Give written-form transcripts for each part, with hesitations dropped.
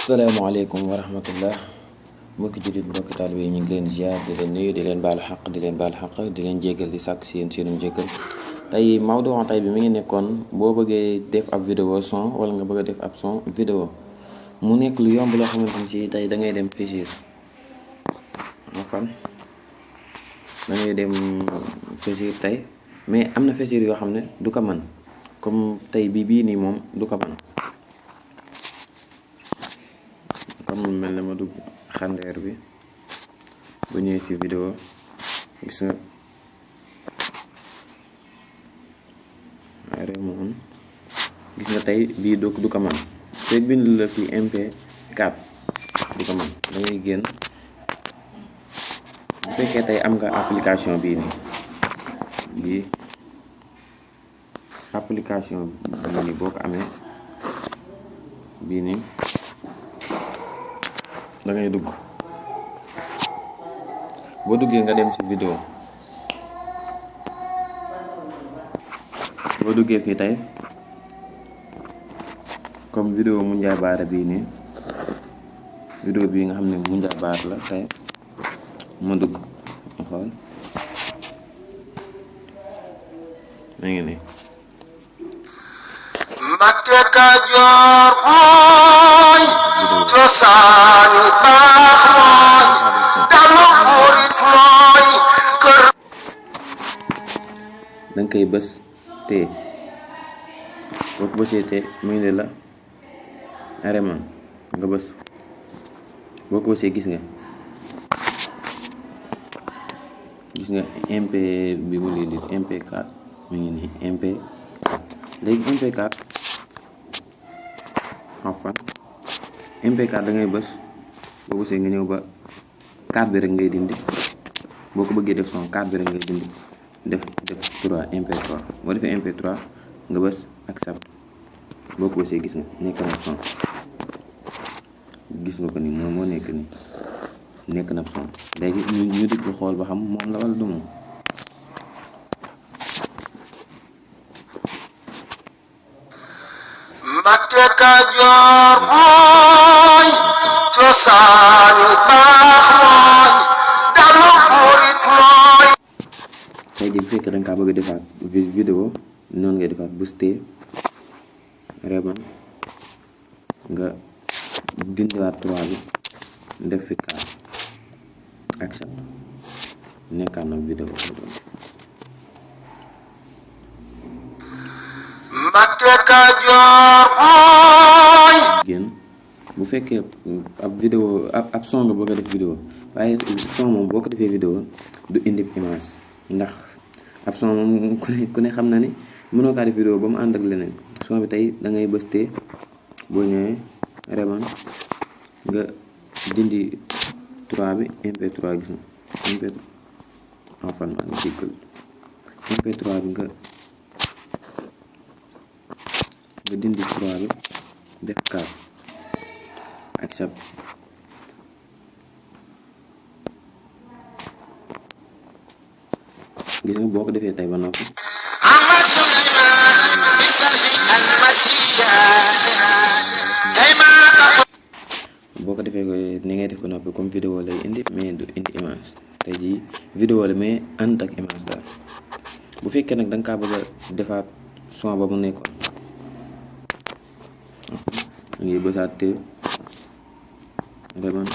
Assalamualaikum warahmatullah. Mbokki jullit mbokki taalibe ñu ngi leen ziar di leen nuyu di leen baalu xaq di leen jégal di sàkk si yéen seenum jégal. Tey mawdu tey bi mi ngi nekkoon boo bëggee def ab vidéo son wala nga bëgg a def ab son vidéo mu nekk lu yomb loo xamante ni si tey da ngay dem Fichir fan da ngay dem Fichir tey mais am na Fichir yoo xam ne du ko mën comme tey bii nii moom du ko mën. comme mel na ma dugg xandeer bi bu ñëwee ci vidéo gis nga waaye moom gis nga tey bii du ko man te bind la fi MP4 du ko man da ngay génn bu fekkee tey am nga application bii nii bii application bii nii boo ko amee bii nii da ngay dugg boo duggee nga dem ci vidéo boo duggee fii tey comme vidéo Moundiaye Bara bii nii vidéo bii nga xam ne Moundiaye Bara la tey ma dugg ma xool ma ngi nii Mbacké Kajoor mooy cosaani baax mooy dalu murit mooy kër danga koy bës tee boo ko bësee tee muy ne la areman nga bës boo ko bësee gis nga MP bi mu ngi nii MP4 mi ngi nii MP4 léegi MP4 enfin MP4 da ngay bës boo bësee nga ñëw ba 4 bi rek ngay dindi boo ko bëggee def son 4 bi rek ngay dindi def 3 MP3 boo defee MP3 nga bës accept boo ko bësee gis nga nekk na son gis nga ko ni moom moo nekk ni nekk na son léegi ñu di ko xool ba xam moom la wala du moom Mbacké Kajoor mooy cosaani baax mooy dalu murit mooy tey jii bu fekkee danga kaa bëgg a defaat vidéo noonu ngay defaat buste reban nga dindiwaat 3 bi def fi 4 accept nekkaat na vidéo ko doon Mbacké Kajoor mooy génn bu fekkee ab vidéo ab son nga bëgg a def vidéo waaye son moom boo ko defee vidéo du indi image ndax ab son moom ku ne xam na ni mënoo kaa def vidéo ba mu ànd ak leneen son bi tey da ngay bëstee boo ñëwee reban nga dindi 3 bi MP3 gis na MP3 enfin maa ngi jéggal MP3 bi nga dindi 3 bi def 4 accept gis nga boo ko defee tey ba noppi Ahmad Souleymane bisalbi almasiya boo ko defee ko ni ngay def ba noppi comme vidéo lay indi mais du indi image tey jii vidéo la mais ànd ak image daal bu fekkee nag danga kaa bëgg a defaat son ba mu nekkoon ngi bësaat te reban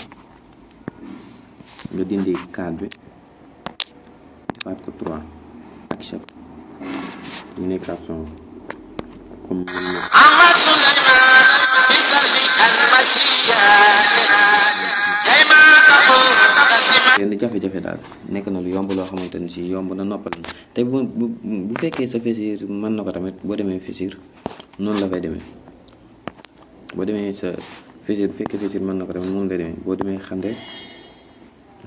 nga dindi 4 bi defaat ko 3 accept nekkaat son comme Ahmad Souleymane bisalbi almasiya yenn jafe-jafe daal nekk na lu yomb loo xamante ni si yomb na noppal na te bu fekkee sa Fichir mën na ko tamit boo demee Fichir noonu la fay demee boo demee sa Fichir bu fekkee Fichir mën na ko tamit noonu lay demee boo demee xande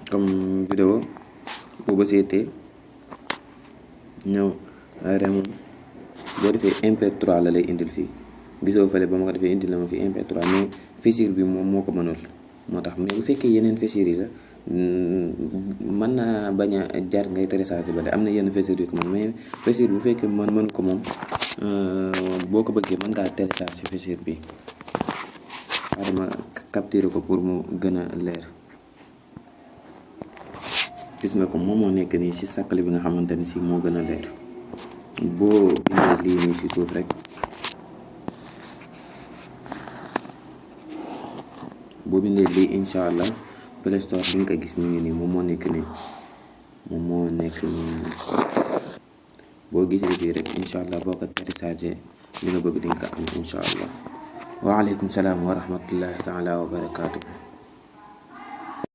comme vidéo boo bësee tee ñëw remon boo defee MP3 la lay indil fii gisoo fële ba ma ko defee indil na ma fi MP3 mais Fichir bi moom moo ko mënul moo tax mais bu fekkee yeneen Fichir yi la mën naa bañ a jar ngay télécharger ba de am na yenn Fichir yu ko mën mais Fichir bu fekkee mënu ko moom boo ko bëggee mën ngaa télécharger Fichir bi xaaral ma capturer ko pour mu gën a leer. gis nga ko moom moo nekk nii ci sàkkali bi nga xamante ni si moo gën a leer. boo bindee lii nii ci suuf rek boo bindee lii incha allah Play Store bi nga ko gis mu ngi nii moom moo nekk nii boo gisee bii rek incha allah boo ko téléchargé li nga bëgg di nga ko am incha allah. waaleykum salaam wa rahmatullahi taala wa barakaatu.